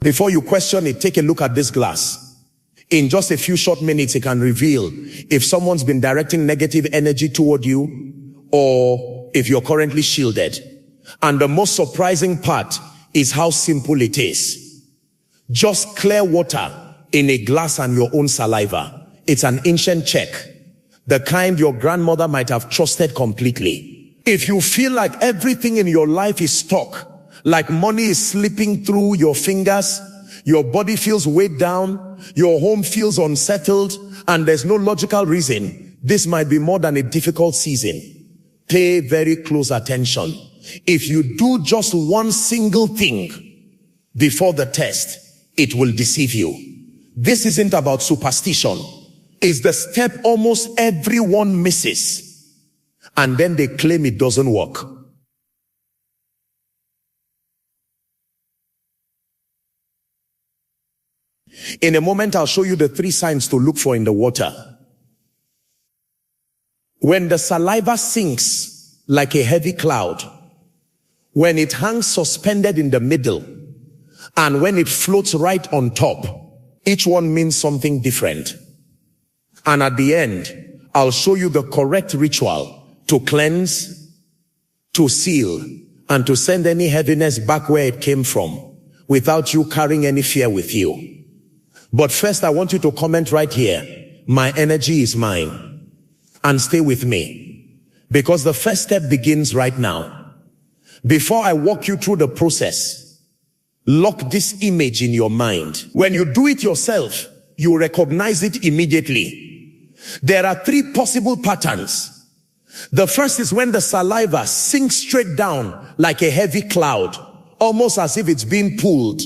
Before you question it, take a look at this glass. In just a few short minutes, it can reveal if someone's been directing negative energy toward you or if you're currently shielded. And the most surprising part is how simple it is. Just clear water in a glass and your own saliva. It's an ancient check, the kind your grandmother might have trusted completely. If you feel like everything in your life is stuck, like money is slipping through your fingers, your body feels weighed down, your home feels unsettled, and there's no logical reason, this might be more than a difficult season. Pay very close attention. If you do just one single thing before the test, it will deceive you. This isn't about superstition. It's the step almost everyone misses, and then they claim it doesn't work. In a moment, I'll show you the 3 signs to look for in the water. When the saliva sinks like a heavy cloud, when it hangs suspended in the middle, and when it floats right on top, each one means something different. And at the end, I'll show you the correct ritual to cleanse, to seal, and to send any heaviness back where it came from, without you carrying any fear with you. But first, I want you to comment right here, my energy is mine, and stay with me, because the first step begins right now. Before I walk you through the process, lock this image in your mind. When you do it yourself, you recognize it immediately. There are 3 possible patterns. The first is when the saliva sinks straight down like a heavy cloud, almost as if it's being pulled.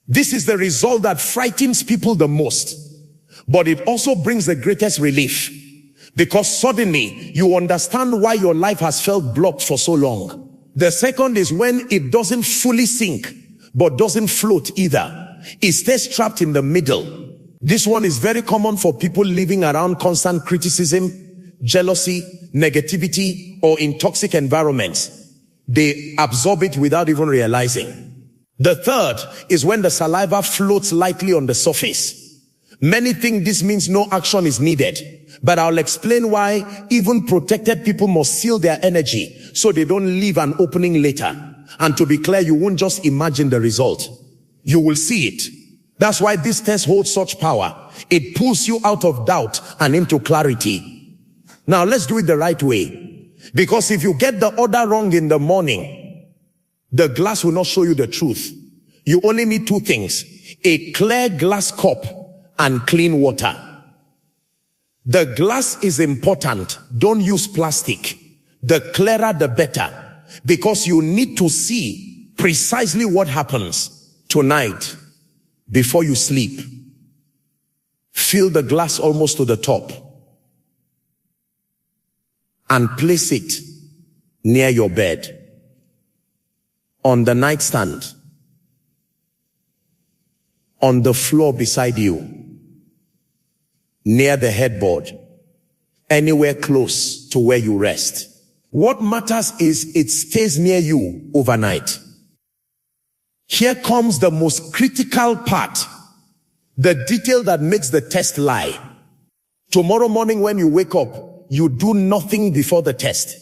This is the result that frightens people the most, but it also brings the greatest relief, because suddenly you understand why your life has felt blocked for so long. The second is when it doesn't fully sink, but doesn't float either. It stays trapped in the middle. This one is very common for people living around constant criticism, jealousy, negativity, or in toxic environments. They absorb it without even realizing. The third is when the saliva floats lightly on the surface. Many think this means no action is needed, but I'll explain why even protected people must seal their energy so they don't leave an opening later. And to be clear, you won't just imagine the result. You will see it. That's why this test holds such power. It pulls you out of doubt and into clarity. Now let's do it the right way. Because if you get the order wrong in the morning, the glass will not show you the truth. You only need 2 things: a clear glass cup and clean water. The glass is important. Don't use plastic. The clearer the better, because you need to see precisely what happens. Tonight, before you sleep, fill the glass almost to the top and place it near your bed, on the nightstand, on the floor beside you, near the headboard, anywhere close to where you rest. What matters is it stays near you overnight. Here comes the most critical part, the detail that makes the test lie. Tomorrow morning when you wake up, you do nothing before the test.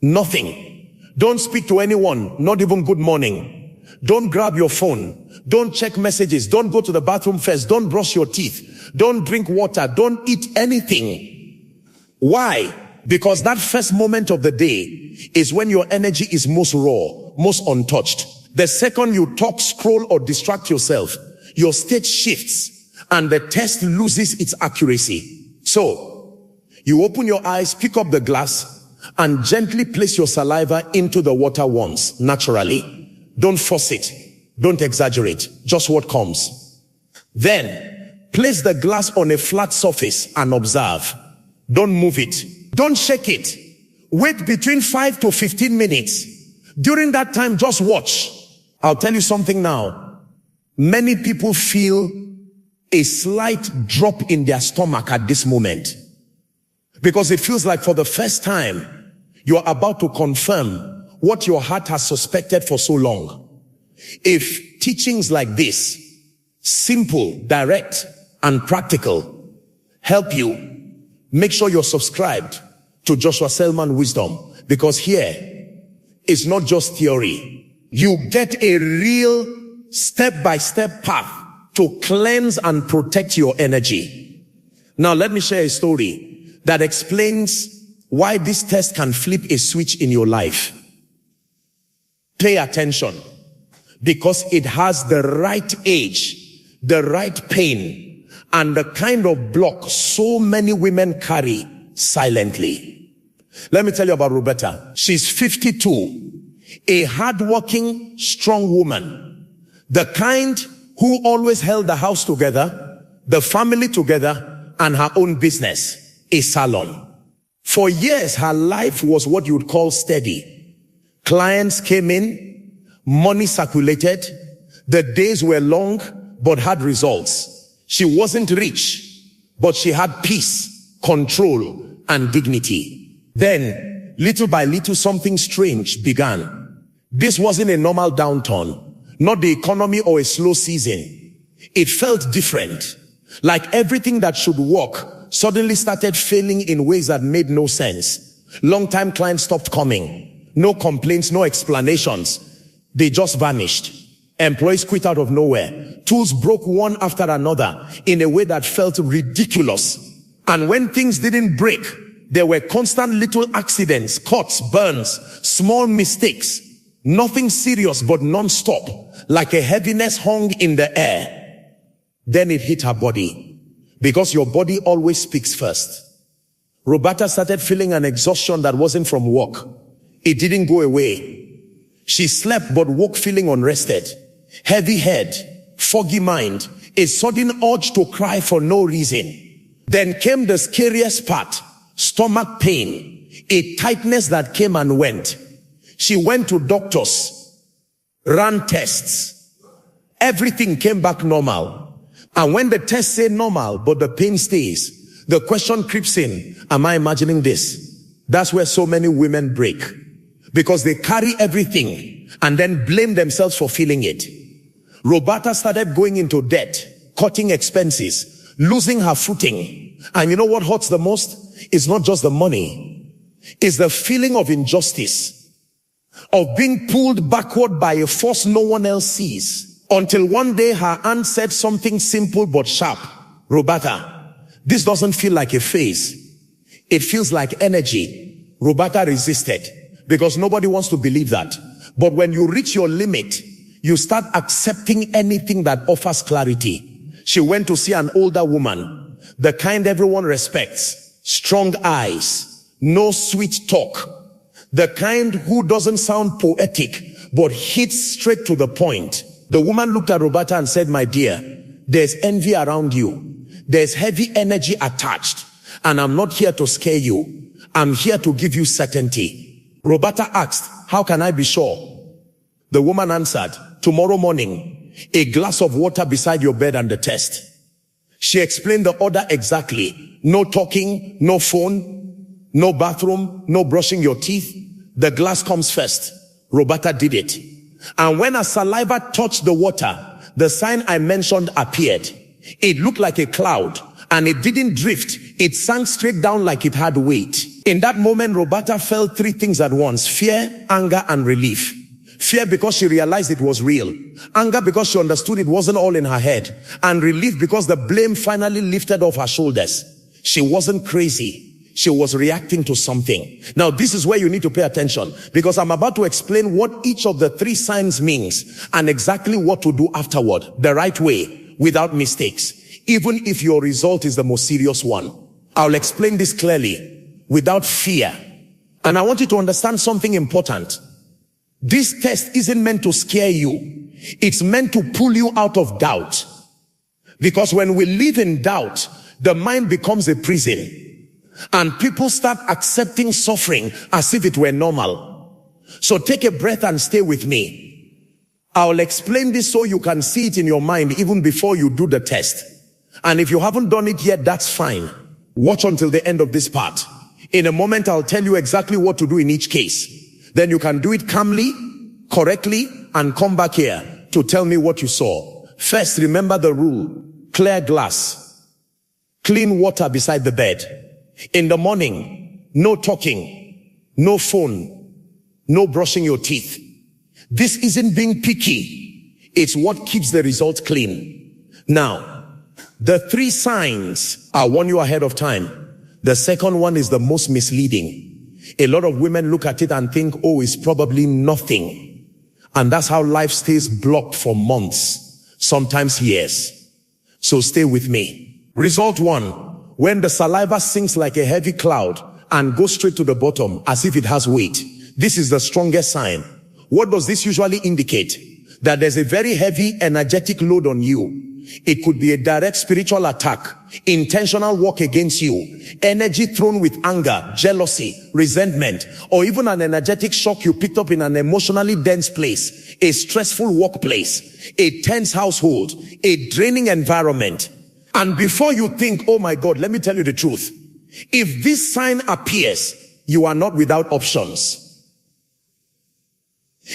Nothing. Don't speak to anyone, not even good morning. Don't grab your phone. Don't check messages. Don't go to the bathroom first. Don't brush your teeth. Don't drink water. Don't eat anything. Why? Because that first moment of the day is when your energy is most raw, most untouched. The second you talk, scroll, or distract yourself, your state shifts and the test loses its accuracy. So, you open your eyes, pick up the glass, and gently place your saliva into the water once, naturally. Don't force it. Don't exaggerate. Just what comes. Then, place the glass on a flat surface and observe. Don't move it. Don't shake it. Wait between 5 to 15 minutes. During that time, just watch. I'll tell you something now. Many people feel a slight drop in their stomach at this moment, because it feels like for the first time, you are about to confirm what your heart has suspected for so long. If teachings like this, simple, direct, and practical, help you, make sure you're subscribed to Joshua Selman Wisdom, because here is not just theory. You get a real step-by-step path to cleanse and protect your energy. Now let me share a story that explains why this test can flip a switch in your life. Pay attention, because it has the right age, the right pain, and the kind of block so many women carry silently. Let me tell you about Roberta. She's 52, a hardworking, strong woman, the kind who always held the house together, the family together, and her own business, a salon. For years, her life was what you would call steady. Clients came in, money circulated, the days were long, but had results. She wasn't rich, but she had peace, control, and dignity. Then, little by little, something strange began. This wasn't a normal downturn, not the economy or a slow season. It felt different, like everything that should work suddenly started failing in ways that made no sense. Long-time clients stopped coming. No complaints, no explanations. They just vanished. Employees quit out of nowhere. Tools broke one after another in a way that felt ridiculous. And when things didn't break, there were constant little accidents, cuts, burns, small mistakes. Nothing serious, but non-stop, like a heaviness hung in the air. Then it hit her body, because your body always speaks first. Roberta started feeling an exhaustion that wasn't from work. It didn't go away. She slept but woke feeling unrested. Heavy head, foggy mind, a sudden urge to cry for no reason. Then came the scariest part, stomach pain, a tightness that came and went. She went to doctors, ran tests. Everything came back normal. And when the tests say normal, but the pain stays, the question creeps in, am I imagining this? That's where so many women break. Because they carry everything and then blame themselves for feeling it. Roberta started going into debt, cutting expenses, losing her footing. And you know what hurts the most? It's not just the money. It's the feeling of injustice, of being pulled backward by a force no one else sees. Until one day her aunt said something simple but sharp. Roberta, this doesn't feel like a phase. It feels like energy. Roberta resisted, because nobody wants to believe that. But when you reach your limit, you start accepting anything that offers clarity. She went to see an older woman, the kind everyone respects, strong eyes, no sweet talk, the kind who doesn't sound poetic, but hits straight to the point. The woman looked at Roberta and said, my dear, there's envy around you. There's heavy energy attached, and I'm not here to scare you. I'm here to give you certainty. Roberta asked, how can I be sure? The woman answered, tomorrow morning, a glass of water beside your bed and the test. She explained the order exactly. No talking, no phone, no bathroom, no brushing your teeth. The glass comes first. Roberta did it. And when her saliva touched the water, the sign I mentioned appeared. It looked like a cloud, and it didn't drift. It sank straight down like it had weight. In that moment, Roberta felt three things at once: fear, anger, and relief. Fear because she realized it was real. Anger because she understood it wasn't all in her head. And relief because the blame finally lifted off her shoulders. She wasn't crazy. She was reacting to something. Now, this is where you need to pay attention, because I'm about to explain what each of the three signs means and exactly what to do afterward, the right way, without mistakes, even if your result is the most serious one. I'll explain this clearly, without fear. And I want you to understand something important. This test isn't meant to scare you. It's meant to pull you out of doubt. Because when we live in doubt, the mind becomes a prison. And people start accepting suffering as if it were normal. So take a breath and stay with me. I'll explain this so you can see it in your mind even before you do the test. And if you haven't done it yet, that's fine. Watch until the end of this part. In a moment, I'll tell you exactly what to do in each case. Then you can do it calmly, correctly and come back here to tell me what you saw. First, remember the rule. Clear glass, clean water beside the bed. In the morning, no talking, no phone, no brushing your teeth. This isn't being picky. It's what keeps the result clean. Now, the 3 signs, I'll warn you ahead of time. The second one is the most misleading. A lot of women look at it and think, oh, it's probably nothing. And that's how life stays blocked for months, sometimes years. So stay with me. Result 1, when the saliva sinks like a heavy cloud and goes straight to the bottom as if it has weight. This is the strongest sign. What does this usually indicate? That there's a very heavy energetic load on you. It could be a direct spiritual attack, intentional work against you, energy thrown with anger, jealousy, resentment, or even an energetic shock you picked up in an emotionally dense place, a stressful workplace, a tense household, a draining environment. And before you think, oh my God, let me tell you the truth. If this sign appears, you are not without options.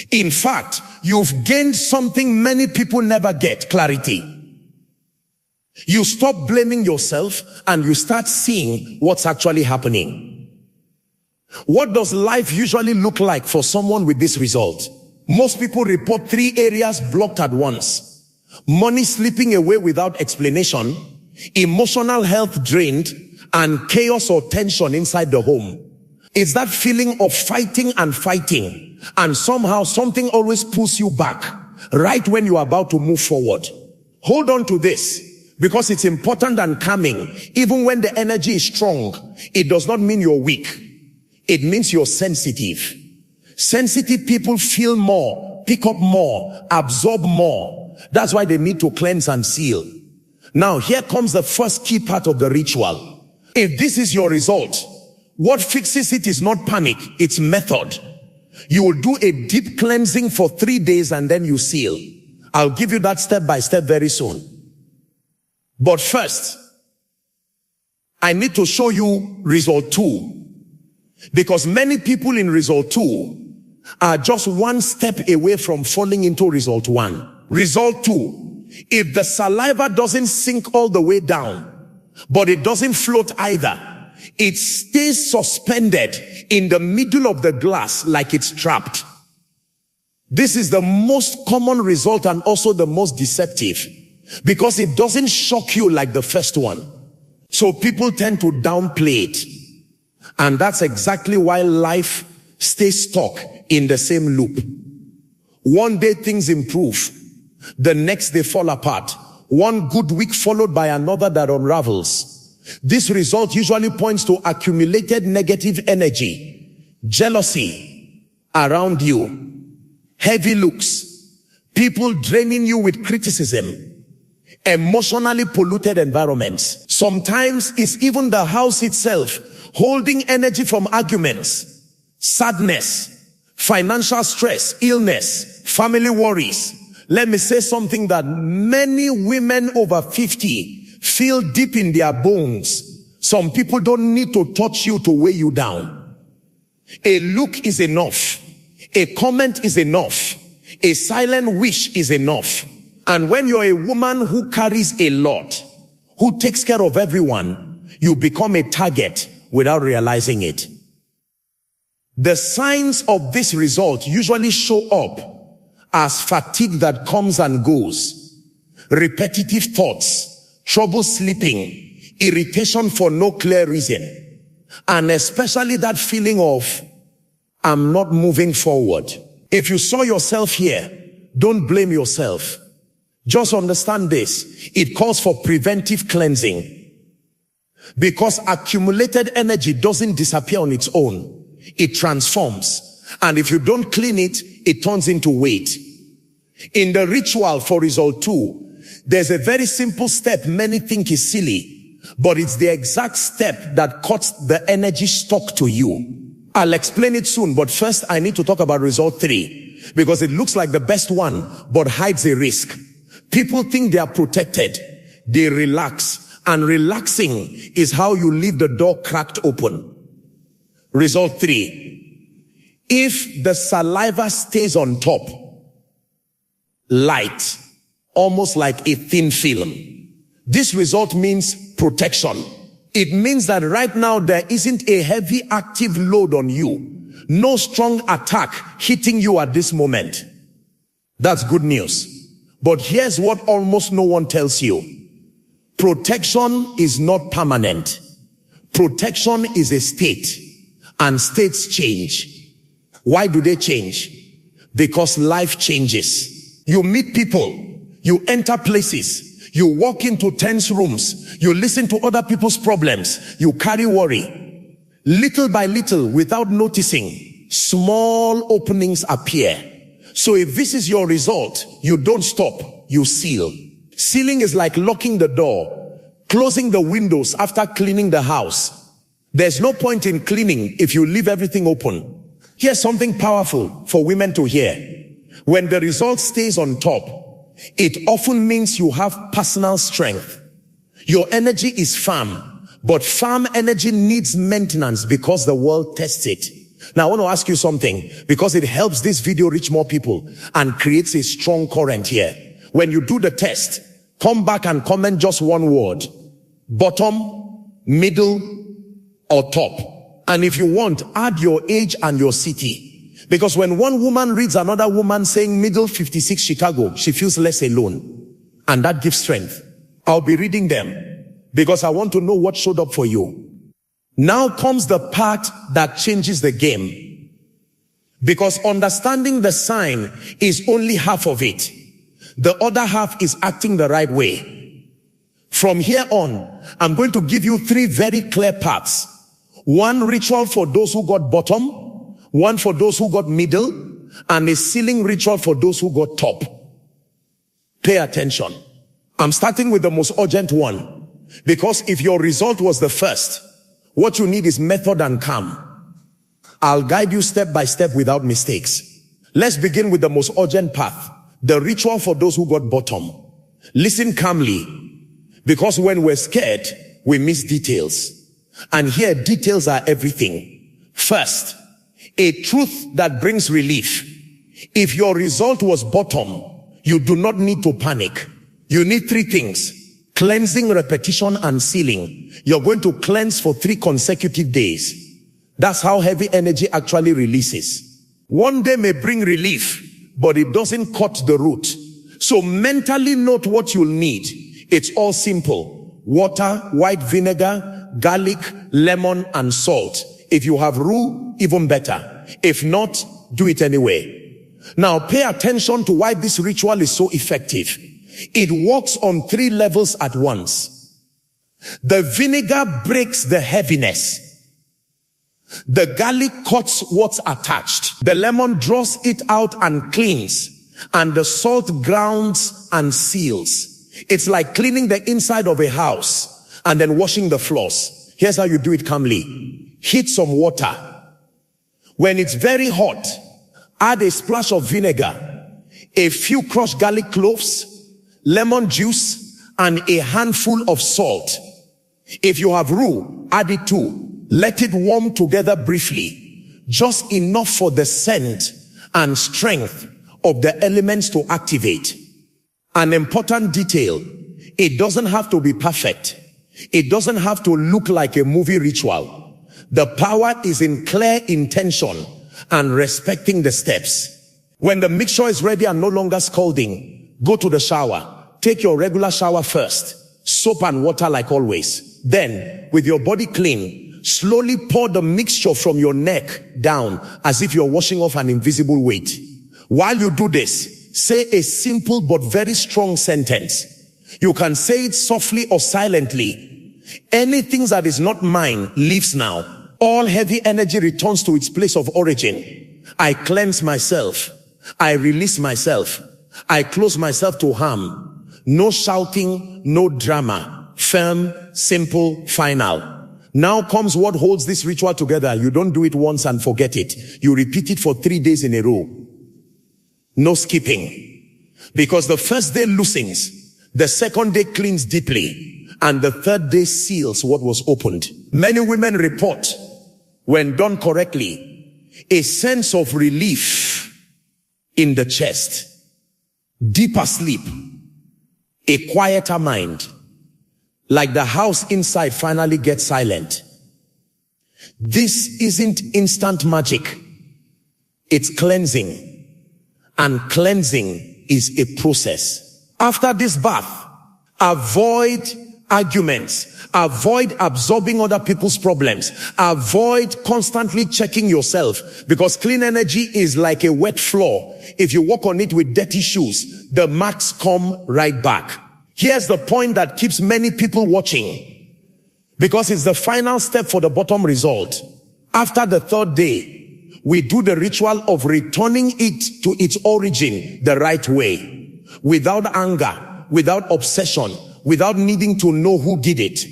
In fact, you've gained something many people never get: clarity. You stop blaming yourself and you start seeing what's actually happening. What does life usually look like for someone with this result? Most people report 3 areas blocked at once: money slipping away without explanation, emotional health drained, and chaos or tension inside the home. It's that feeling of fighting and fighting, and somehow something always pulls you back right when you're about to move forward. Hold on to this, because it's important and calming. Even when the energy is strong, it does not mean you're weak. It means you're sensitive. Sensitive people feel more, pick up more, absorb more. That's why they need to cleanse and seal. Now, here comes the first key part of the ritual. If this is your result, what fixes it is not panic, it's method. You will do a deep cleansing for 3 days and then you seal. I'll give you that step by step very soon. But first, I need to show you result 2. Because many people in result 2 are just 1 step away from falling into result 1. Result 2, if the saliva doesn't sink all the way down, but it doesn't float either, it stays suspended in the middle of the glass like it's trapped. This is the most common result and also the most deceptive, because it doesn't shock you like the first one. So people tend to downplay it. And that's exactly why life stays stuck in the same loop. One day things improve. The next they fall apart. One good week followed by another that unravels. This result usually points to accumulated negative energy, jealousy around you, heavy looks, people draining you with criticism, emotionally polluted environments. Sometimes it's even the house itself holding energy from arguments, sadness, financial stress, illness, family worries. Let me say something that many women over 50 feel deep in their bones. Some people don't need to touch you to weigh you down. A look is enough. A comment is enough. A silent wish is enough. And when you're a woman who carries a lot, who takes care of everyone, you become a target without realizing it. The signs of this result usually show up as fatigue that comes and goes, repetitive thoughts, trouble sleeping, irritation for no clear reason, and especially that feeling of, I'm not moving forward. If you saw yourself here, don't blame yourself. Just understand this. It calls for preventive cleansing. Because accumulated energy doesn't disappear on its own. It transforms. And if you don't clean it, it turns into weight. In the ritual for result 2, there's a very simple step many think is silly, but it's the exact step that cuts the energy stuck to you. I'll explain it soon, but first I need to talk about result 3, because it looks like the best one, but hides a risk. People think they are protected. They relax, and relaxing is how you leave the door cracked open. Result 3. If the saliva stays on top, light, almost like a thin film, this result means protection. It means that right now there isn't a heavy active load on you. No strong attack hitting you at this moment. That's good news. But here's what almost no one tells you. Protection is not permanent. Protection is a state, and states change. Why do they change? Because life changes. You meet people, you enter places, you walk into tense rooms, you listen to other people's problems, you carry worry. Little by little, without noticing, small openings appear. So if this is your result, you don't stop, you seal. Sealing is like locking the door, closing the windows after cleaning the house. There's no point in cleaning if you leave everything open. Here's something powerful for women to hear. When the result stays on top, it often means you have personal strength. Your energy is firm, but firm energy needs maintenance because the world tests it. Now I want to ask you something, because it helps this video reach more people and creates a strong current here. When you do the test, come back and comment just one word: bottom, middle, or top. And if you want, add your age and your city. Because when one woman reads another woman saying middle 56 Chicago, she feels less alone. And that gives strength. I'll be reading them because I want to know what showed up for you. Now comes the part that changes the game. Because understanding the sign is only half of it. The other half is acting the right way. From here on, I'm going to give you 3 very clear paths. One ritual for those who got bottom, one for those who got middle, and a sealing ritual for those who got top. Pay attention. I'm starting with the most urgent one, because if your result was the first, what you need is method and calm. I'll guide you step by step without mistakes. Let's begin with the most urgent path, the ritual for those who got bottom. Listen calmly, because when we're scared, we miss details. And here, details are everything. First, a truth that brings relief. If your result was bottom, you do not need to panic. You need 3 things: cleansing, repetition, and sealing. You're going to cleanse for 3 consecutive days. That's how heavy energy actually releases. One day may bring relief, but it doesn't cut the root. So mentally note what you'll need. It's all simple: water, white vinegar, garlic, lemon, and salt. If you have rue, even better. If not, do it anyway. Now pay attention to why this ritual is so effective. It works on 3 levels at once. The vinegar breaks the heaviness. The garlic cuts what's attached. The lemon draws it out and cleans. And the salt grounds and seals. It's like cleaning the inside of a house and then washing the floors. Here's how you do it calmly. Heat some water. When it's very hot, add a splash of vinegar, a few crushed garlic cloves, lemon juice, and a handful of salt. If you have rue, add it too. Let it warm together briefly, just enough for the scent and strength of the elements to activate. An important detail: it doesn't have to be perfect. It doesn't have to look like a movie ritual. The power is in clear intention and respecting the steps. When the mixture is ready and no longer scalding, go to the shower. Take your regular shower first. Soap and water like always. Then, with your body clean, slowly pour the mixture from your neck down as if you're washing off an invisible weight. While you do this, say a simple but very strong sentence. You can say it softly or silently. Anything that is not mine leaves now. All heavy energy returns to its place of origin. I cleanse myself. I release myself. I close myself to harm. No shouting, no drama. Firm, simple, final. Now comes what holds this ritual together. You don't do it once and forget it. You repeat it for 3 days in a row. No skipping. Because the first day loosens, the second day cleans deeply, and the third day seals what was opened. Many women report, when done correctly, a sense of relief in the chest, deeper sleep, a quieter mind, like the house inside finally gets silent. This isn't instant magic. It's cleansing. And cleansing is a process. After this bath, avoid arguments. Avoid absorbing other people's problems. Avoid constantly checking yourself, because clean energy is like a wet floor. If you walk on it with dirty shoes, the marks come right back. Here's the point that keeps many people watching, because it's the final step for the bottom result. After the third day, we do the ritual of returning it to its origin the right way, without anger, without obsession, without needing to know who did it.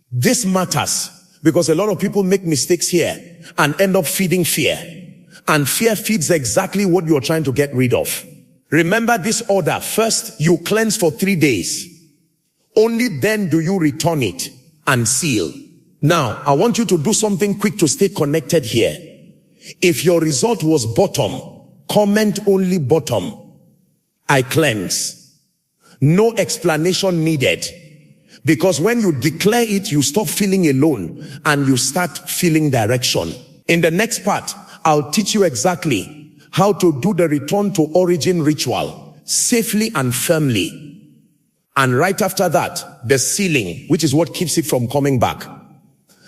This matters because a lot of people make mistakes here and end up feeding fear. And fear feeds exactly what you're trying to get rid of. Remember this order. First, you cleanse for 3 days. Only then do you return it and seal. Now, I want you to do something quick to stay connected here. If your result was bottom, comment only bottom. I cleanse. No explanation needed. Because when you declare it, you stop feeling alone and you start feeling direction. In the next part, I'll teach you exactly how to do the return to origin ritual safely and firmly. And right after that, the sealing, which is what keeps it from coming back.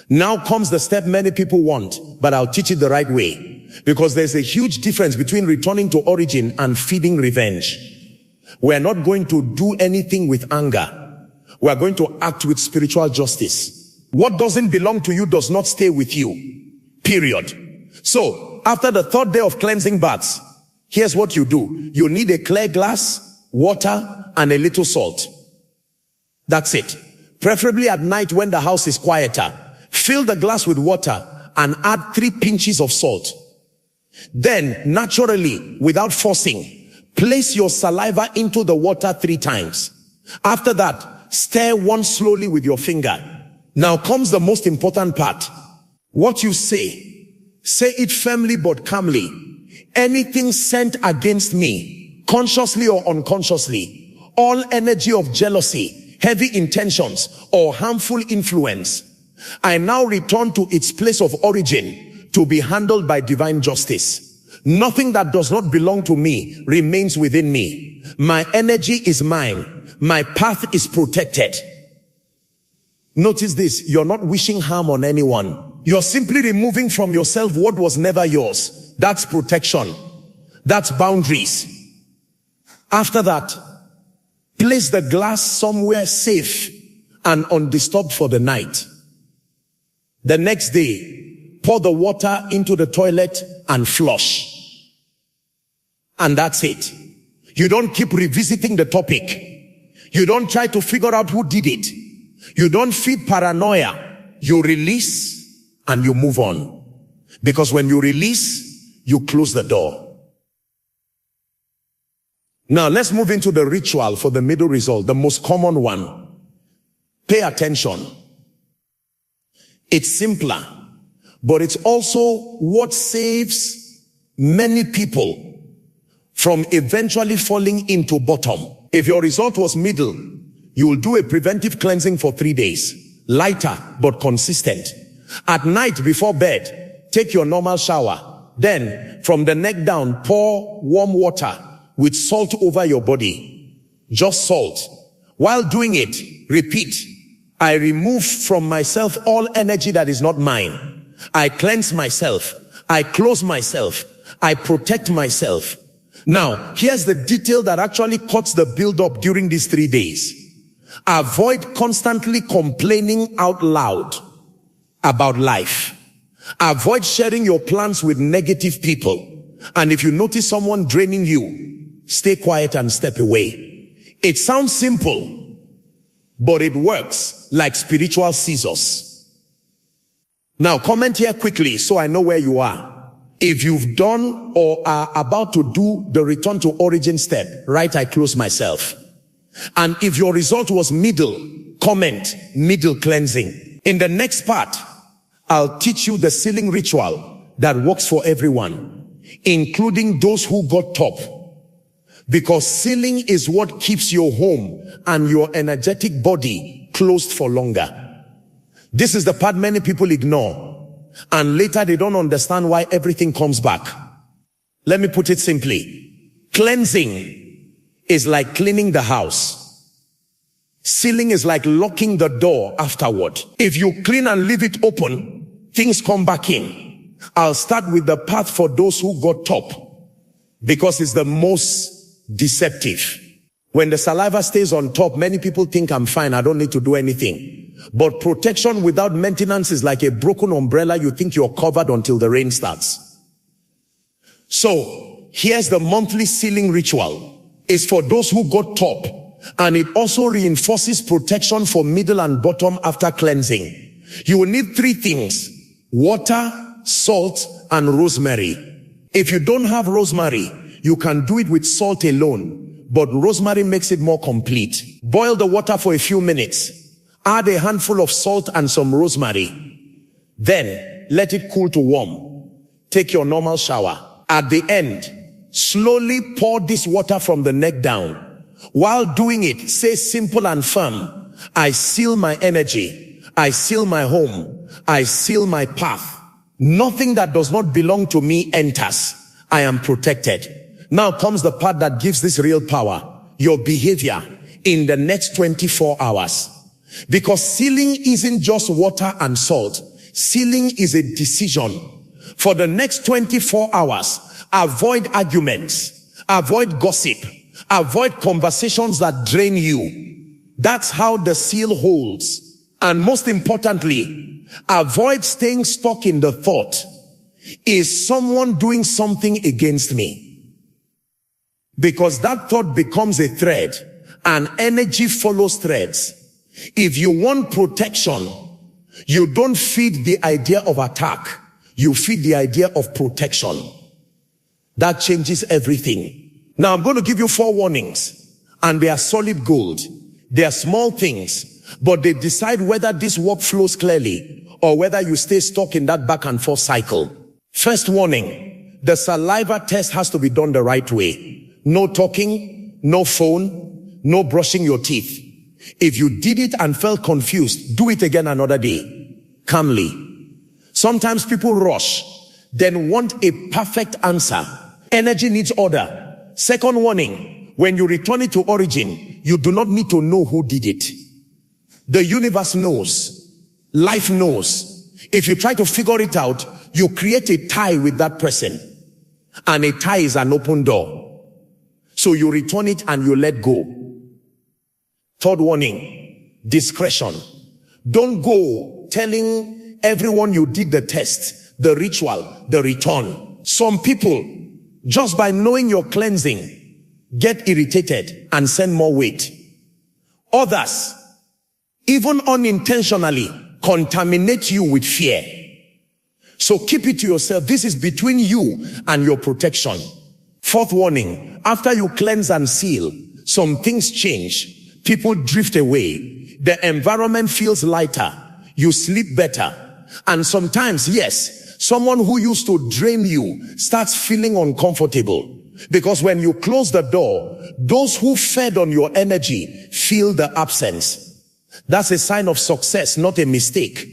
Now comes the step many people want, but I'll teach it the right way. Because there's a huge difference between returning to origin and feeding revenge. We're not going to do anything with anger. We are going to act with spiritual justice. What doesn't belong to you does not stay with you. Period. So, after the third day of cleansing baths, here's what you do. You need a clear glass, water, and a little salt. That's it. Preferably at night when the house is quieter. Fill the glass with water and add 3 pinches of salt. Then, naturally, without forcing, place your saliva into the water 3 times. After that, stir once slowly with your finger. Now comes the most important part. What you say it firmly but calmly. Anything sent against me, consciously or unconsciously, all energy of jealousy, heavy intentions, or harmful influence, I now return to its place of origin to be handled by divine justice. Nothing that does not belong to me remains within me. My energy is mine. My path is protected. Notice this. You're not wishing harm on anyone. You're simply removing from yourself what was never yours. That's protection. That's boundaries. After that, place the glass somewhere safe and undisturbed for the night. The next day, pour the water into the toilet and flush. And that's it. You don't keep revisiting the topic. You don't try to figure out who did it. You don't feed paranoia. You release and you move on. Because when you release, you close the door. Now let's move into the ritual for the middle result, the most common one. Pay attention. It's simpler, but it's also what saves many people from eventually falling into bottom. If your result was middle, you will do a preventive cleansing for 3 days. Lighter, but consistent. At night before bed, take your normal shower. Then, from the neck down, pour warm water with salt over your body. Just salt. While doing it, repeat, I remove from myself all energy that is not mine. I cleanse myself. I close myself. I protect myself. Now, here's the detail that actually cuts the build-up during these 3 days. Avoid constantly complaining out loud about life. Avoid sharing your plans with negative people. And if you notice someone draining you, stay quiet and step away. It sounds simple, but it works like spiritual scissors. Now, comment here quickly so I know where you are. If you've done or are about to do the return to origin step, write, I close myself. And if your result was middle, comment, middle cleansing. In the next part, I'll teach you the sealing ritual that works for everyone, including those who got top. Because sealing is what keeps your home and your energetic body closed for longer. This is the part many people ignore, and later they don't understand why everything comes back. Let me put it simply. Cleansing is like cleaning the house. Sealing is like locking the door afterward. If you clean and leave it open, things come back in. I'll start with the path for those who got top, because it's the most deceptive. When the saliva stays on top, many people think I'm fine, I don't need to do anything. But protection without maintenance is like a broken umbrella. You think you're covered until the rain starts. So here's the monthly sealing ritual. It's for those who got top, and it also reinforces protection for middle and bottom after cleansing. You will need 3 things: water, salt, and rosemary. If you don't have rosemary, you can do it with salt alone, but rosemary makes it more complete. Boil the water for a few minutes. Add a handful of salt and some rosemary. Then let it cool to warm. Take your normal shower. At the end, slowly pour this water from the neck down. While doing it, say simple and firm: I seal my energy. I seal my home. I seal my path. Nothing that does not belong to me enters. I am protected. Now comes the part that gives this real power: your behavior in the next 24 hours. Because sealing isn't just water and salt. Sealing is a decision. For the next 24 hours, avoid arguments, avoid gossip, avoid conversations that drain you. That's how the seal holds. And most importantly, avoid staying stuck in the thought: is someone doing something against me? Because that thought becomes a thread, and energy follows threads. If you want protection, you don't feed the idea of attack. You feed the idea of protection. That changes everything. Now I'm going to give you 4 warnings, and they are solid gold. They are small things, but they decide whether this work flows clearly or whether you stay stuck in that back and forth cycle. First warning: the saliva test has to be done the right way. No talking, no phone, no brushing your teeth. If you did it and felt confused, do it again another day, calmly. Sometimes people rush, then want a perfect answer. Energy needs order. Second warning: when you return it to origin, you do not need to know who did it. The universe knows. Life knows. If you try to figure it out, you create a tie with that person. And a tie is an open door. So you return it and you let go. Third warning: discretion. Don't go telling everyone you did the test, the ritual, the return. Some people, just by knowing you're cleansing, get irritated and send more weight. Others, even unintentionally, contaminate you with fear. So keep it to yourself. This is between you and your protection. Fourth warning: after you cleanse and seal, some things change. People drift away. The environment feels lighter. You sleep better. And sometimes, yes, someone who used to drain you starts feeling uncomfortable. Because when you close the door, those who fed on your energy feel the absence. That's a sign of success, not a mistake.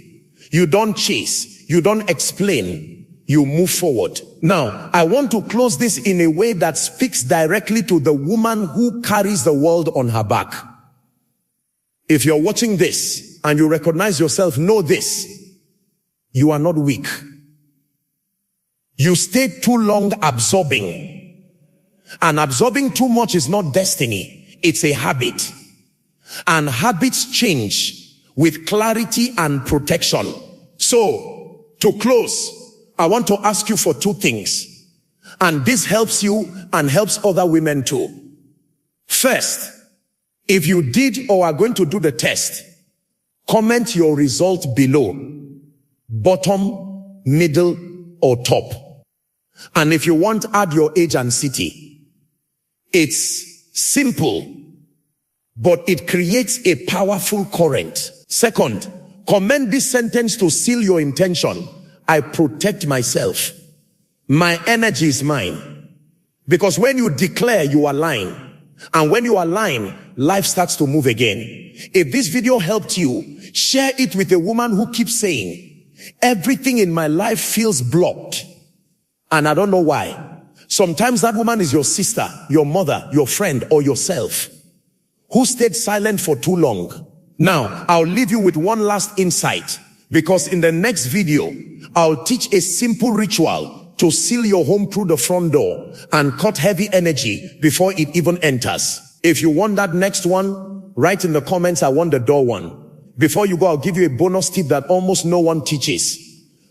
You don't chase. You don't explain. You move forward. Now, I want to close this in a way that speaks directly to the woman who carries the world on her back. If you're watching this and you recognize yourself, know this: you are not weak. You stayed too long absorbing. And absorbing too much is not destiny. It's a habit. And habits change with clarity and protection. So, to close, I want to ask you for 2 things. And this helps you and helps other women too. First, if you did or are going to do the test, comment your result below: bottom, middle, or top. And if you want, add your age and city. It's simple, but it creates a powerful current. Second, comment this sentence to seal your intention: I protect myself. My energy is mine. Because when you declare, you align. And when you align, life starts to move again. If this video helped you, share it with a woman who keeps saying, everything in my life feels blocked. And I don't know why. Sometimes that woman is your sister, your mother, your friend, or yourself, who stayed silent for too long. Now, I'll leave you with one last insight, because in the next video, I'll teach a simple ritual to seal your home through the front door and cut heavy energy before it even enters. If you want that next one, write in the comments, I want the door one. Before you go, I'll give you a bonus tip that almost no one teaches,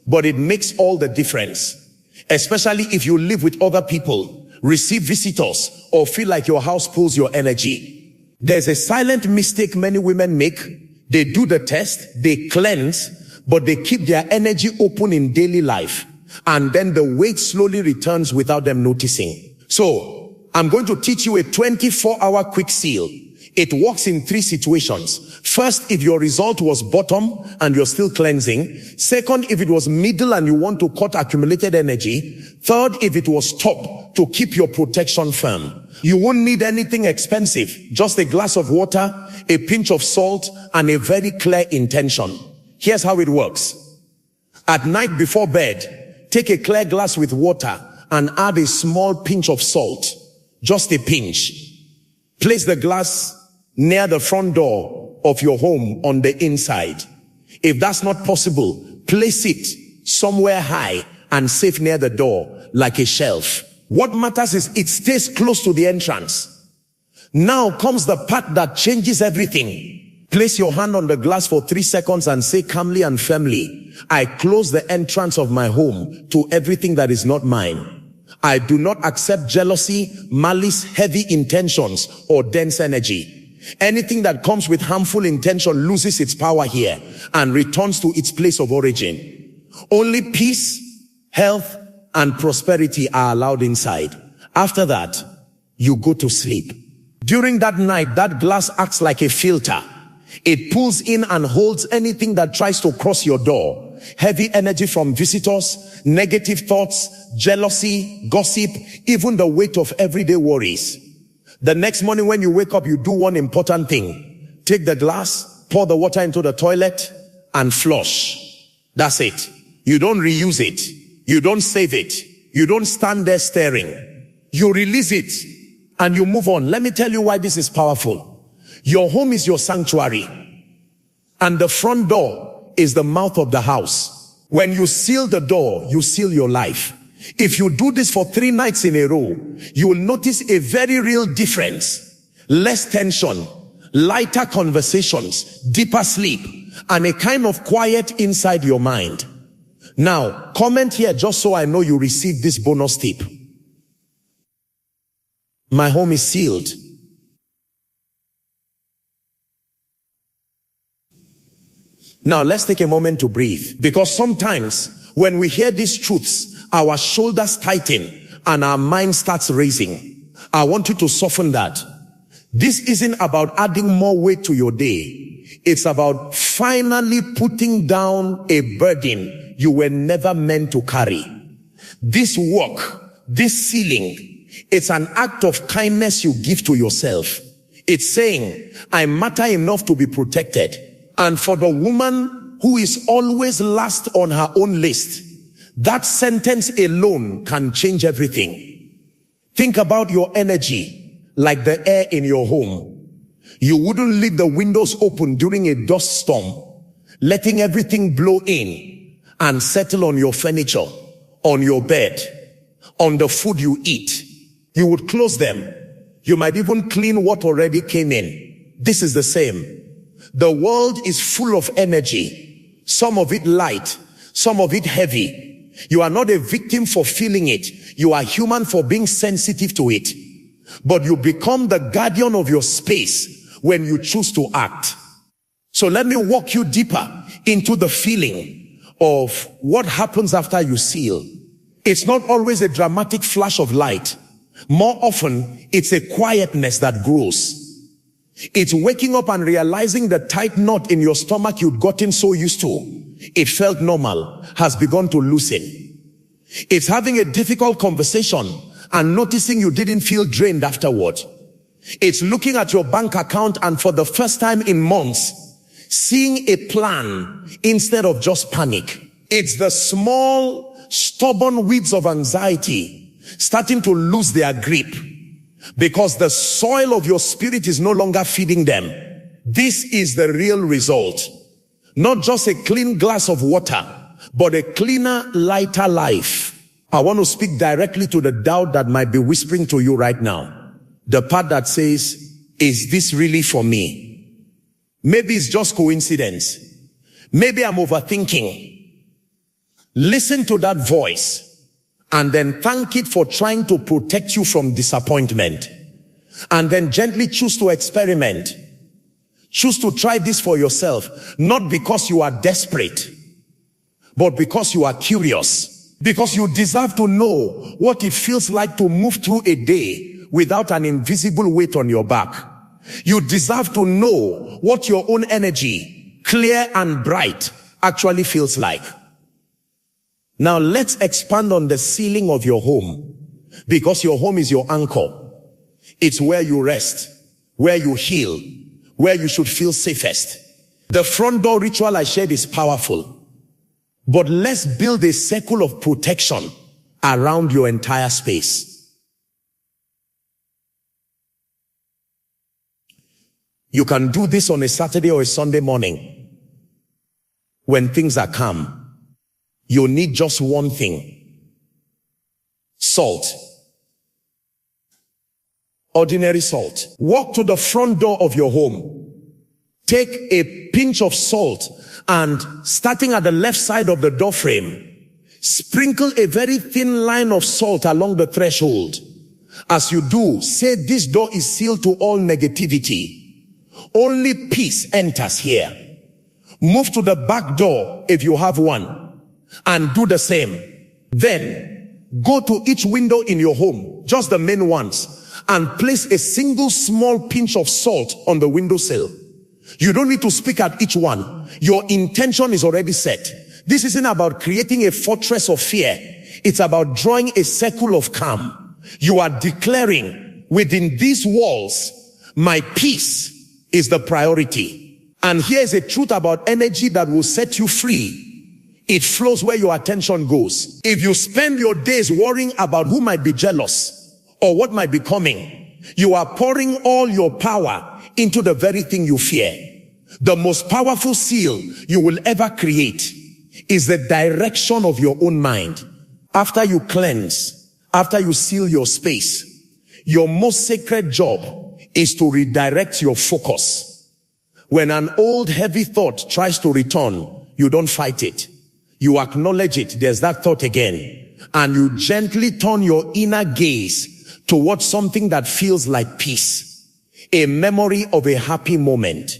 but it makes all the difference. Especially if you live with other people, receive visitors, or feel like your house pulls your energy. There's a silent mistake many women make. They do the test, they cleanse, but they keep their energy open in daily life. And then the weight slowly returns without them noticing. So, I'm going to teach you a 24-hour quick seal. It works in 3 situations. First, if your result was bottom and you're still cleansing. Second, if it was middle and you want to cut accumulated energy. Third, if it was top, to keep your protection firm. You won't need anything expensive. Just a glass of water, a pinch of salt, and a very clear intention. Here's how it works. At night before bed, take a clear glass with water and add a small pinch of salt. Just a pinch. Place the glass near the front door of your home on the inside. If that's not possible, place it somewhere high and safe near the door, like a shelf. What matters is it stays close to the entrance. Now comes the part that changes everything. Place your hand on the glass for 3 seconds and say calmly and firmly, I close the entrance of my home to everything that is not mine. I do not accept jealousy, malice, heavy intentions, or dense energy. Anything that comes with harmful intention loses its power here and returns to its place of origin. Only peace, health, and prosperity are allowed inside. After that, you go to sleep. During that night, that glass acts like a filter. It pulls in and holds anything that tries to cross your door. Heavy energy from visitors, negative thoughts, jealousy, gossip, even the weight of everyday worries. The next morning when you wake up, you do one important thing. Take the glass, pour the water into the toilet, and flush. That's it. You don't reuse it. You don't save it. You don't stand there staring. You release it and you move on. Let me tell you why this is powerful. Your home is your sanctuary, and the front door is the mouth of the house. When you seal the door, you seal your life. If you do this for 3 nights in a row, you will notice a very real difference. Less tension, lighter conversations, deeper sleep, and a kind of quiet inside your mind. Now, comment here just so I know you received this bonus tip. My home is sealed. Now, let's take a moment to breathe, because sometimes when we hear these truths, our shoulders tighten and our mind starts racing. I want you to soften that. This isn't about adding more weight to your day. It's about finally putting down a burden you were never meant to carry. This work, this sealing, it's an act of kindness you give to yourself. It's saying, I matter enough to be protected. And for the woman who is always last on her own list, that sentence alone can change everything. Think about your energy like the air in your home. You wouldn't leave the windows open during a dust storm, letting everything blow in and settle on your furniture, on your bed, on the food you eat. You would close them. You might even clean what already came in. This is the same. The world is full of energy, some of it light, some of it heavy. You are not a victim for feeling it. You are human for being sensitive to it. But you become the guardian of your space when you choose to act. So let me walk you deeper into the feeling of what happens after you seal. It's not always a dramatic flash of light. More often, it's a quietness that grows. It's waking up and realizing the tight knot in your stomach you'd gotten so used to. it felt normal, has begun to loosen. It's having a difficult conversation and noticing you didn't feel drained afterward. It's looking at your bank account and for the first time in months, seeing a plan instead of just panic. It's the small, stubborn weeds of anxiety starting to lose their grip because the soil of your spirit is no longer feeding them. This is the real result. Not just a clean glass of water, but a cleaner, lighter life. I want to speak directly to the doubt that might be whispering to you right now. The part that says, is this really for me? Maybe it's just coincidence. Maybe I'm overthinking. Listen to that voice and then thank it for trying to protect you from disappointment. And then gently choose to experiment. Choose to try this for yourself, not because you are desperate, but because you are curious. Because you deserve to know what it feels like to move through a day without an invisible weight on your back. You deserve to know what your own energy, clear and bright, actually feels like. Now let's expand on the ceiling of your home, because your home is your anchor. It's where you rest, where you heal, where you should feel safest. The front door ritual I shared is powerful, but let's build a circle of protection around your entire space. You can do this on a Saturday or a Sunday morning when things are calm. You need just one thing: salt. Ordinary salt. Walk to the front door of your home. Take a pinch of salt and, starting at the left side of the door frame, sprinkle a very thin line of salt along the threshold. As you do, say, this door is sealed to all negativity. Only peace enters here. Move to the back door if you have one, and do the same. Then go to each window in your home, just the main ones, and place a single small pinch of salt on the windowsill. You don't need to speak at each one. Your intention is already set. This isn't about creating a fortress of fear. It's about drawing a circle of calm. You are declaring, within these walls, my peace is the priority. And here's a truth about energy that will set you free. It flows where your attention goes. If you spend your days worrying about who might be jealous or what might be coming, you are pouring all your power into the very thing you fear. The most powerful seal you will ever create is the direction of your own mind. After you cleanse, after you seal your space, your most sacred job is to redirect your focus. When an old heavy thought tries to return, you don't fight it. You acknowledge it. There's that thought again. And you gently turn your inner gaze towards something that feels like peace. A memory of a happy moment.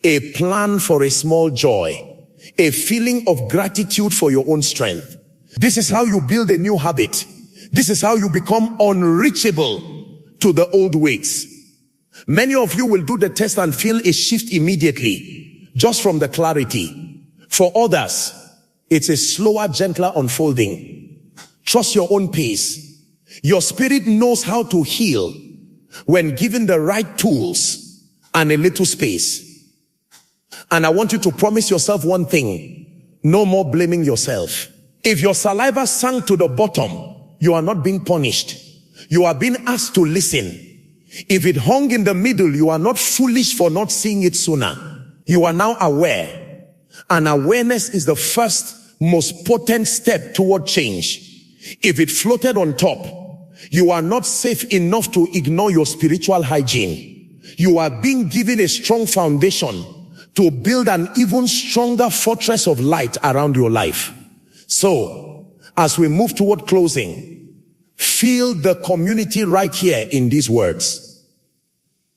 A plan for a small joy. A feeling of gratitude for your own strength. This is how you build a new habit. This is how you become unreachable to the old ways. Many of you will do the test and feel a shift immediately, just from the clarity. For others, it's a slower, gentler unfolding. Trust your own pace. Your spirit knows how to heal when given the right tools and a little space. And I want you to promise yourself one thing: no more blaming yourself. If your saliva sank to the bottom, you are not being punished. You are being asked to listen. If it hung in the middle, you are not foolish for not seeing it sooner. You are now aware. And awareness is the first, most potent step toward change. If it floated on top, you are not safe enough to ignore your spiritual hygiene. You are being given a strong foundation to build an even stronger fortress of light around your life. So, as we move toward closing, feel the community right here in these words.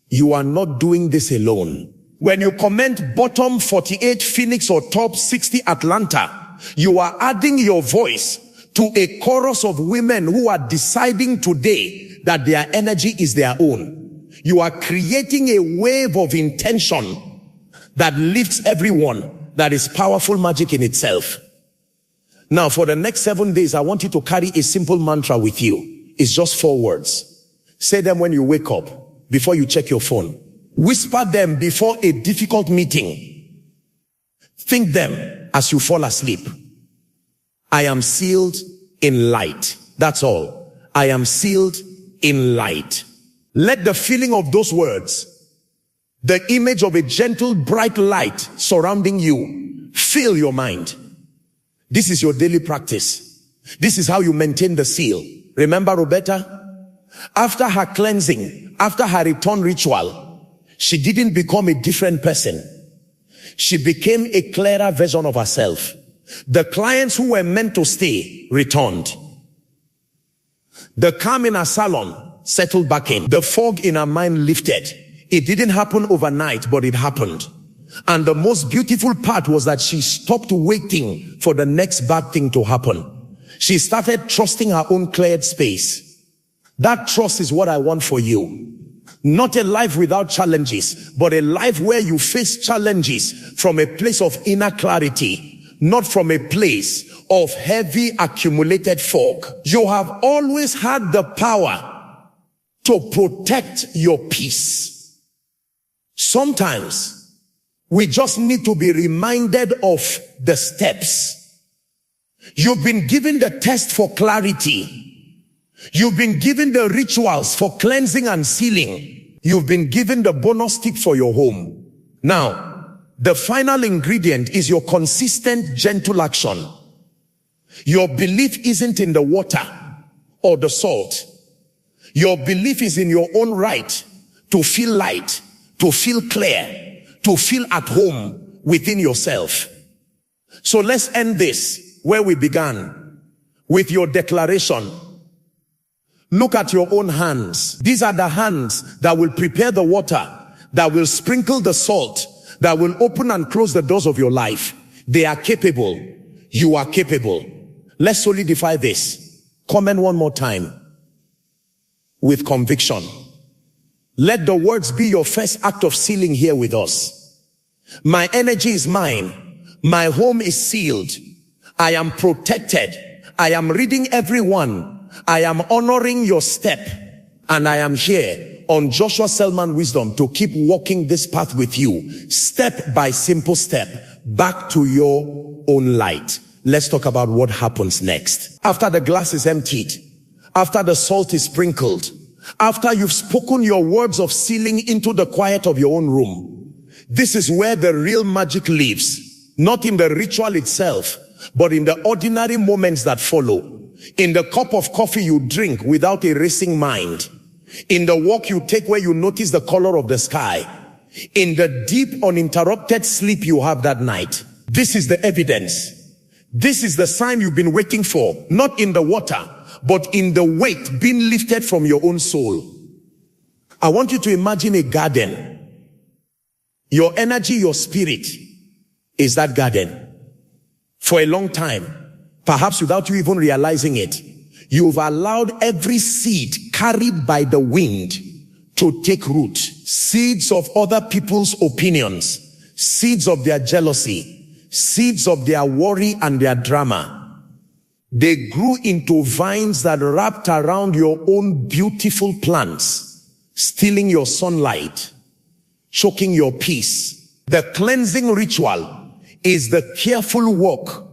You are not doing this alone. When you comment bottom 48 Phoenix or top 60 Atlanta, you are adding your voice to a chorus of women who are deciding today that their energy is their own. You are creating a wave of intention that lifts everyone that is powerful magic in itself. Now, for the next 7 days, I want you to carry a simple mantra with you. It's just 4 words. Say them when you wake up, before you check your phone. Whisper them before a difficult meeting. Think them as you fall asleep. I am sealed in light. That's all. I am sealed in light. Let the feeling of those words, the image of a gentle, bright light surrounding you, fill your mind. This is your daily practice. This is how you maintain the seal. Remember Roberta? After her cleansing, after her return ritual, she didn't become a different person. She became a clearer version of herself. The clients who were meant to stay returned. The calm in her salon settled back in. The fog in her mind lifted. It didn't happen overnight, but it happened. And the most beautiful part was that she stopped waiting for the next bad thing to happen. She started trusting her own cleared space. That trust is what I want for you. Not a life without challenges, but a life where you face challenges from a place of inner clarity, not from a place of heavy accumulated fog. You have always had the power to protect your peace. Sometimes we just need to be reminded of the steps. You've been given the test for clarity. You've been given the rituals for cleansing and sealing. You've been given the bonus tip for your home. Now, the final ingredient is your consistent, gentle action. Your belief isn't in the water or the salt. Your belief is in your own right to feel light, to feel clear, to feel at home within yourself. So let's end this where we began, with your declaration. Look at your own hands. These are the hands that will prepare the water, that will sprinkle the salt, that will open and close the doors of your life. They are capable. You are capable. Let's solidify this. Comment one more time with conviction. Let the words be your first act of sealing here with us. My energy is mine. My home is sealed. I am protected. I am reading everyone. I am honoring your step. And I am here on Joshua Selman Wisdom to keep walking this path with you, step by simple step, back to your own light. Let's talk about what happens next. After the glass is emptied, after the salt is sprinkled, after you've spoken your words of sealing into the quiet of your own room, this is where the real magic lives. Not in the ritual itself, but in the ordinary moments that follow. In the cup of coffee you drink without a racing mind. In the walk you take where you notice the color of the sky. In the deep, uninterrupted sleep you have that night. This is the evidence. This is the sign you've been waiting for. Not in the water, but in the weight being lifted from your own soul. I want you to imagine a garden. Your energy, your spirit is that garden. For a long time, perhaps without you even realizing it, you've allowed every seed carried by the wind to take root. Seeds of other people's opinions, seeds of their jealousy, seeds of their worry and their drama. They grew into vines that wrapped around your own beautiful plants, stealing your sunlight, choking your peace. The cleansing ritual is the careful work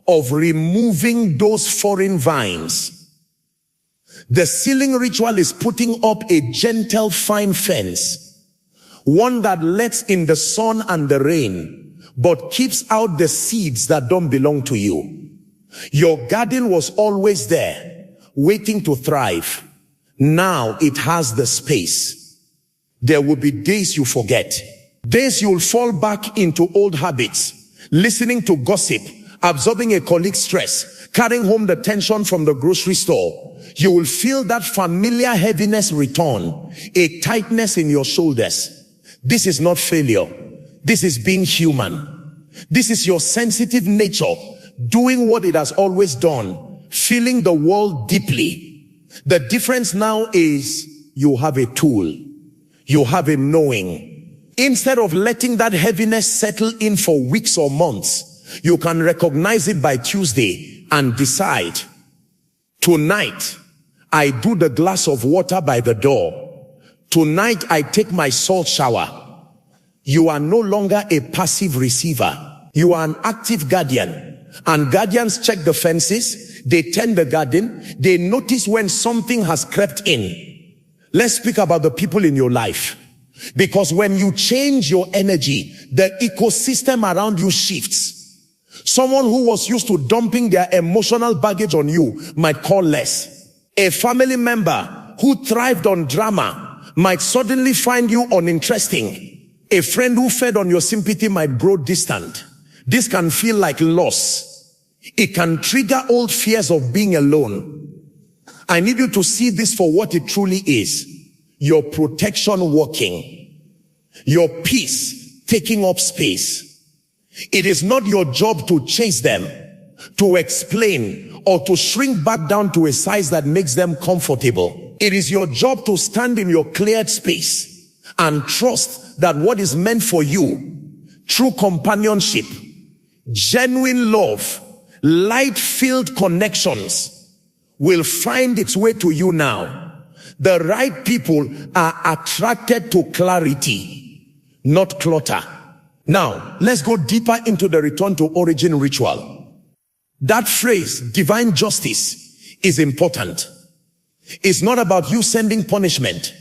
of removing those foreign vines. The sealing ritual is putting up a gentle, fine fence, one that lets in the sun and the rain, but keeps out the seeds that don't belong to you. Your garden was always there, waiting to thrive. Now it has the space. There will be days you forget, days you'll fall back into old habits, listening to gossip, absorbing a colleague's stress, carrying home the tension from the grocery store. You will feel that familiar heaviness return, a tightness in your shoulders. This is not failure. This is being human. This is your sensitive nature doing what it has always done, feeling the world deeply. The difference now is you have a tool. You have a knowing. Instead of letting that heaviness settle in for weeks or months, you can recognize it by Tuesday and decide, tonight, I do the glass of water by the door. Tonight, I take my salt shower. You are no longer a passive receiver. You are an active guardian. And guardians check the fences. They tend the garden. They notice when something has crept in. Let's speak about the people in your life. Because when you change your energy, the ecosystem around you shifts. Someone who was used to dumping their emotional baggage on you might call less. A family member who thrived on drama might suddenly find you uninteresting. A friend who fed on your sympathy might grow distant. This can feel like loss. It can trigger old fears of being alone. I need you to see this for what it truly is. Your protection working. Your peace taking up space. It is not your job to chase them, to explain, or to shrink back down to a size that makes them comfortable. It is your job to stand in your cleared space and trust that what is meant for you, true companionship, genuine love, light-filled connections, will find its way to you now. The right people are attracted to clarity, not clutter. Now, let's go deeper into the return to origin ritual. That phrase, divine justice, is important. It's not about you sending punishment.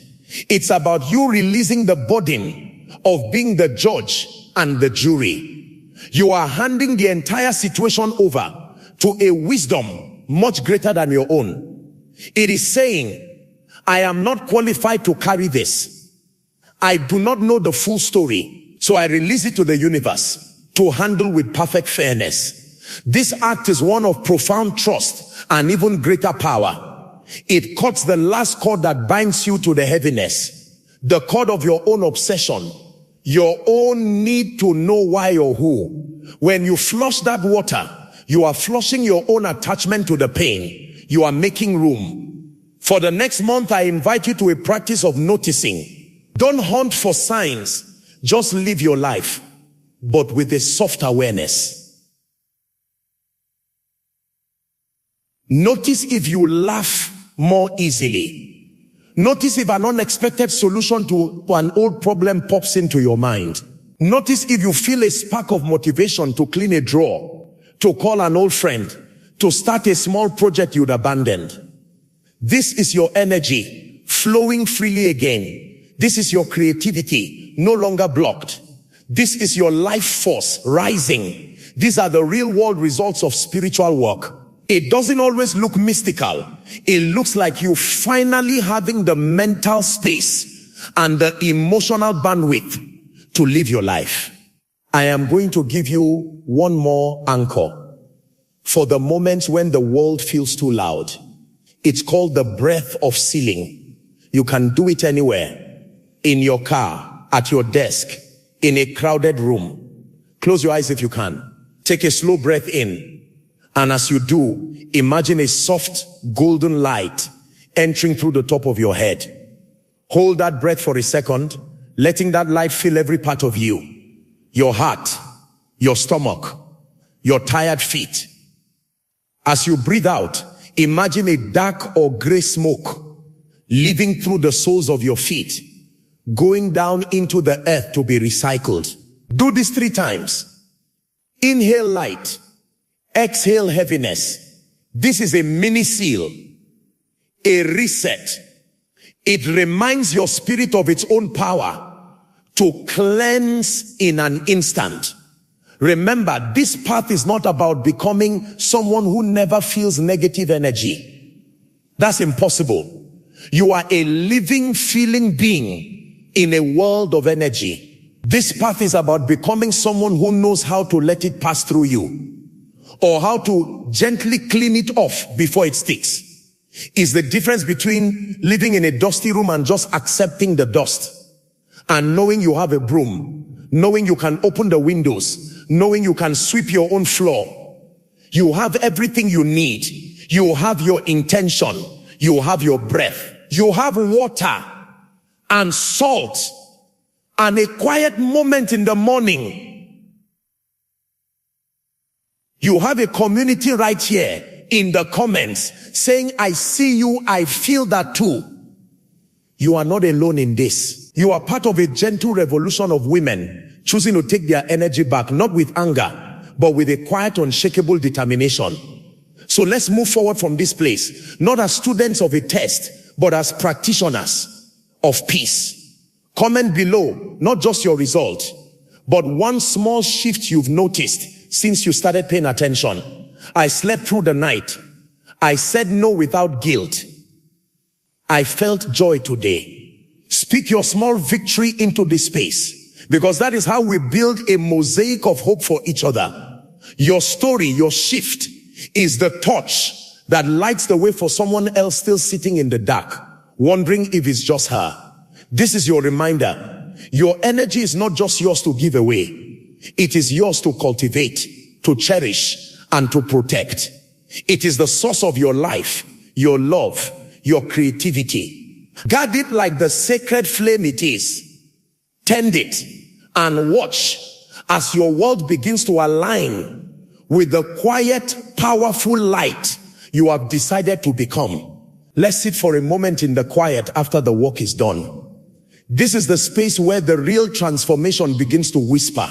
It's about you releasing the burden of being the judge and the jury. You are handing the entire situation over to a wisdom much greater than your own. It is saying, I am not qualified to carry this. I do not know the full story, so I release it to the universe to handle with perfect fairness. This act is one of profound trust and even greater power. It cuts the last cord that binds you to the heaviness, the cord of your own obsession, your own need to know why or who. When you flush that water, you are flushing your own attachment to the pain. You are making room. For the next month, I invite you to a practice of noticing. Don't hunt for signs. Just live your life, but with a soft awareness. Notice if you laugh more easily. Notice if an unexpected solution to an old problem pops into your mind. Notice if you feel a spark of motivation to clean a drawer, to call an old friend, to start a small project you'd abandoned. This is your energy flowing freely again. This is your creativity no longer blocked. This is your life force rising. These are the real world results of spiritual work. It doesn't always look mystical. It looks like you finally having the mental space and the emotional bandwidth to live your life. I am going to give you one more anchor for the moments when the world feels too loud. It's called the breath of sealing. You can do it anywhere. In your car, at your desk, in a crowded room. Close your eyes if you can. Take a slow breath in. And as you do, imagine a soft golden light entering through the top of your head. Hold that breath for a second, letting that light fill every part of you. Your heart, your stomach, your tired feet. As you breathe out, imagine a dark or gray smoke leaving through the soles of your feet, going down into the earth to be recycled. Do this 3 times. Inhale light. Exhale heaviness. This is a mini seal, a reset. It reminds your spirit of its own power to cleanse in an instant. Remember, this path is not about becoming someone who never feels negative energy. That's impossible. You are a living, feeling being in a world of energy. This path is about becoming someone who knows how to let it pass through you, or how to gently clean it off before it sticks. Is the difference between living in a dusty room and just accepting the dust, and knowing you have a broom, knowing you can open the windows, knowing you can sweep your own floor. You have everything you need. You have your intention. You have your breath. You have water and salt and a quiet moment in the morning. You have a community right here in the comments saying, I see you, I feel that too. You are not alone in this. You are part of a gentle revolution of women choosing to take their energy back, not with anger, but with a quiet, unshakable determination. So let's move forward from this place, not as students of a test, but as practitioners of peace. Comment below, not just your result, but one small shift you've noticed since you started paying attention. I slept through the night. I said no without guilt. I felt joy today. Speak your small victory into this space, because that is how we build a mosaic of hope for each other. Your story, your shift, is the torch that lights the way for someone else still sitting in the dark, wondering if it's just her. This is your reminder. Your energy is not just yours to give away. It is yours to cultivate, to cherish, and to protect. It is the source of your life, your love, your creativity. Guard it like the sacred flame it is. Tend it and watch as your world begins to align with the quiet, powerful light you have decided to become. Let's sit for a moment in the quiet after the work is done. This is the space where the real transformation begins to whisper,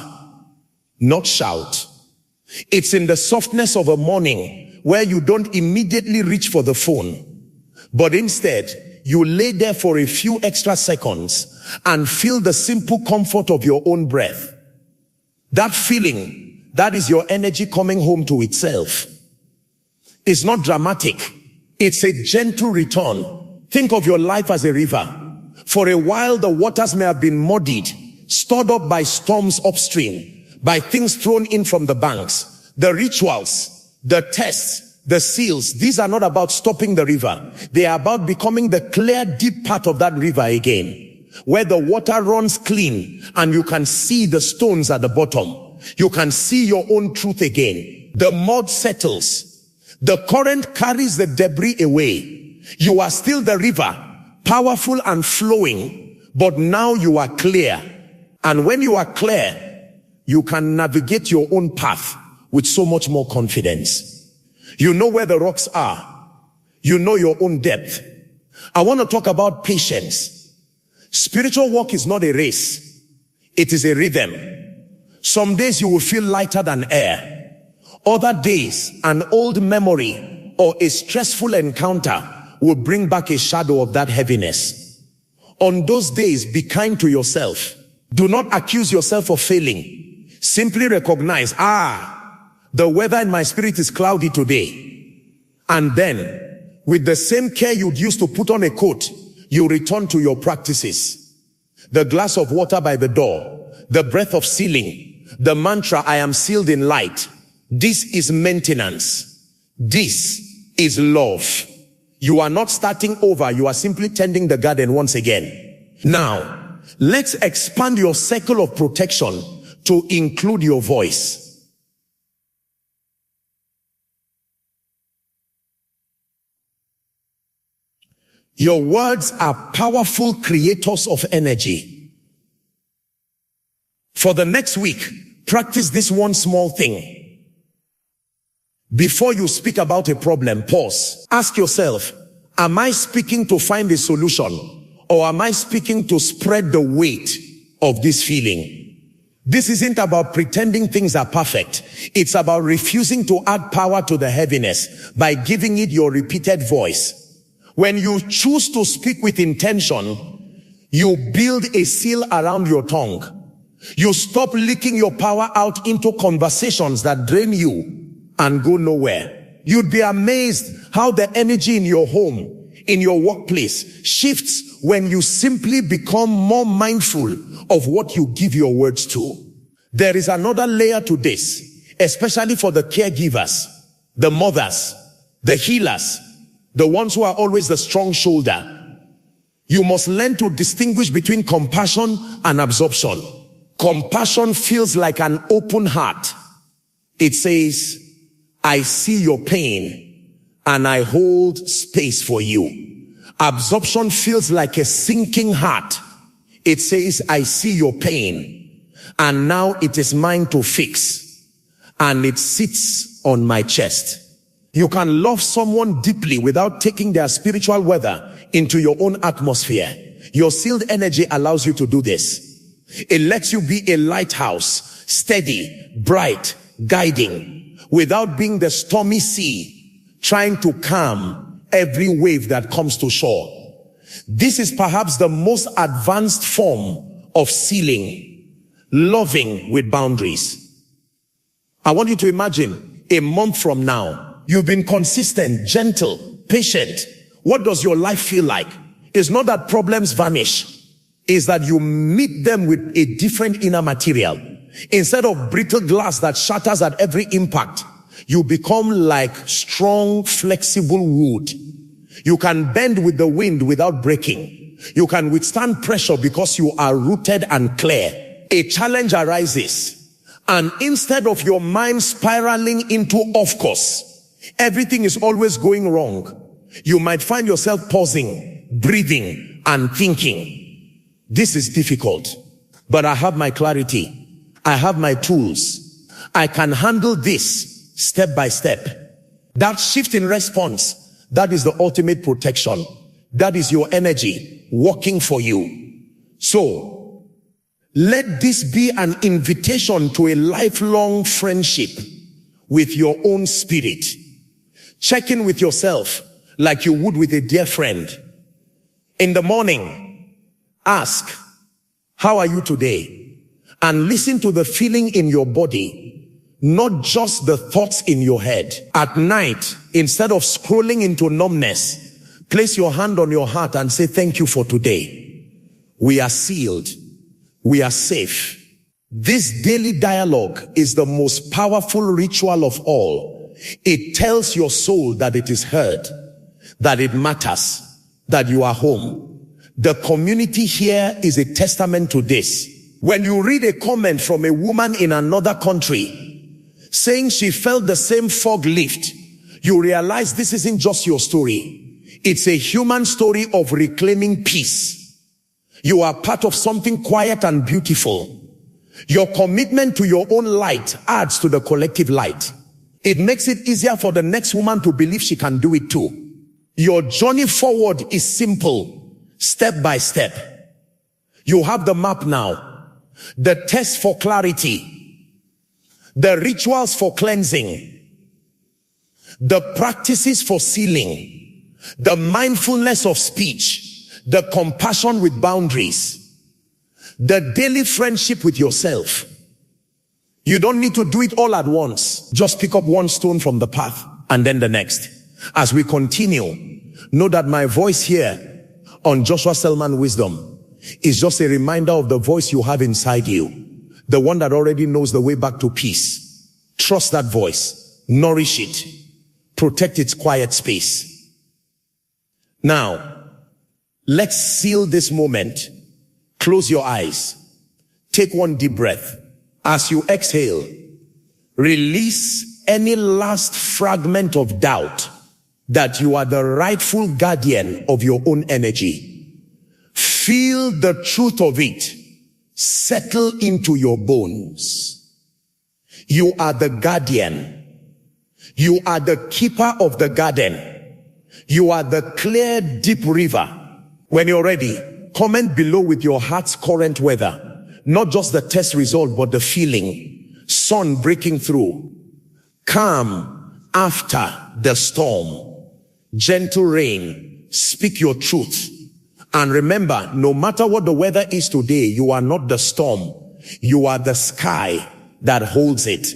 not shout. It's in the softness of a morning where you don't immediately reach for the phone, but instead you lay there for a few extra seconds and feel the simple comfort of your own breath. That feeling, that is your energy coming home to itself. It's not dramatic. It's a gentle return. Think of your life as a river. For a while, the waters may have been muddied, stored up by storms upstream, by things thrown in from the banks. The rituals, the tests, the seals, these are not about stopping the river. They are about becoming the clear, deep part of that river again, where the water runs clean and you can see the stones at the bottom. You can see your own truth again. The mud settles. The current carries the debris away. You are still the river, powerful and flowing, but now you are clear. And when you are clear, you can navigate your own path with so much more confidence. You know where the rocks are. You know your own depth. I want to talk about patience. Spiritual work is not a race. It is a rhythm. Some days you will feel lighter than air. Other days, an old memory or a stressful encounter will bring back a shadow of that heaviness. On those days, be kind to yourself. Do not accuse yourself of failing. Simply recognize, the weather in my spirit is cloudy today. And then, with the same care you'd use to put on a coat, you return to your practices. The glass of water by the door, the breath of ceiling, the mantra, I am sealed in light. This is maintenance. This is love. You are not starting over. You are simply tending the garden once again. Now, let's expand your circle of protection to include your voice. Your words are powerful creators of energy. For the next week, practice this one small thing. Before you speak about a problem, pause. Ask yourself, am I speaking to find a solution, or am I speaking to spread the weight of this feeling? This isn't about pretending things are perfect. It's about refusing to add power to the heaviness by giving it your repeated voice. When you choose to speak with intention, you build a seal around your tongue. You stop leaking your power out into conversations that drain you and go nowhere. You'd be amazed how the energy in your home, in your workplace, shifts when you simply become more mindful of what you give your words to. There is another layer to this, especially for the caregivers, the mothers, the healers, the ones who are always the strong shoulder. You must learn to distinguish between compassion and absorption. Compassion feels like an open heart. It says, I see your pain and I hold space for you. Absorption feels like a sinking heart. It says, I see your pain, and now it is mine to fix, and it sits on my chest. You can love someone deeply without taking their spiritual weather into your own atmosphere. Your sealed energy allows you to do this. It lets you be a lighthouse, steady, bright, guiding, without being the stormy sea, trying to calm every wave that comes to shore. This is perhaps the most advanced form of sealing, loving with boundaries. I want you to imagine a month from now, you've been consistent, gentle, patient. What does your life feel like? It's not that problems vanish. It's that you meet them with a different inner material. Instead of brittle glass that shatters at every impact, you become like strong, flexible wood. You can bend with the wind without breaking. You can withstand pressure because you are rooted and clear. A challenge arises, and instead of your mind spiraling into off course, everything is always going wrong, you might find yourself pausing, breathing, and thinking, this is difficult, but I have my clarity. I have my tools. I can handle this step by step. That shift in response, that is the ultimate protection. That is your energy working for you. So, let this be an invitation to a lifelong friendship with your own spirit. Check in with yourself like you would with a dear friend. In the morning, ask, how are you today? And listen to the feeling in your body, not just the thoughts in your head. At night, instead of scrolling into numbness, place your hand on your heart and say, thank you for today. We are sealed. We are safe. This daily dialogue is the most powerful ritual of all. It tells your soul that it is heard, that it matters, that you are home. The community here is a testament to this. When you read a comment from a woman in another country saying she felt the same fog lift, you realize this isn't just your story. It's a human story of reclaiming peace. You are part of something quiet and beautiful. Your commitment to your own light adds to the collective light. It makes it easier for the next woman to believe she can do it too. Your journey forward is simple, step by step. You have the map now. The test for clarity, the rituals for cleansing, the practices for sealing, the mindfulness of speech, the compassion with boundaries, the daily friendship with yourself. You don't need to do it all at once. Just pick up one stone from the path and then the next. As we continue, know that my voice here on Joshua Selman Wisdom is just a reminder of the voice you have inside you, the one that already knows the way back to peace. Trust that voice, nourish it, protect its quiet space. Now, let's seal this moment. Close your eyes. Take one deep breath. As you exhale, release any last fragment of doubt that you are the rightful guardian of your own energy. Feel the truth of it settle into your bones. You are the guardian. You are the keeper of the garden. You are the clear, deep river. When you're ready, comment below with your heart's current weather. Not just the test result, but the feeling. Sun breaking through. Calm after the storm. Gentle rain. Speak your truth. And remember, no matter what the weather is today, you are not the storm. You are the sky that holds it.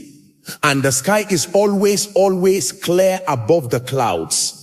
And the sky is always, always clear above the clouds.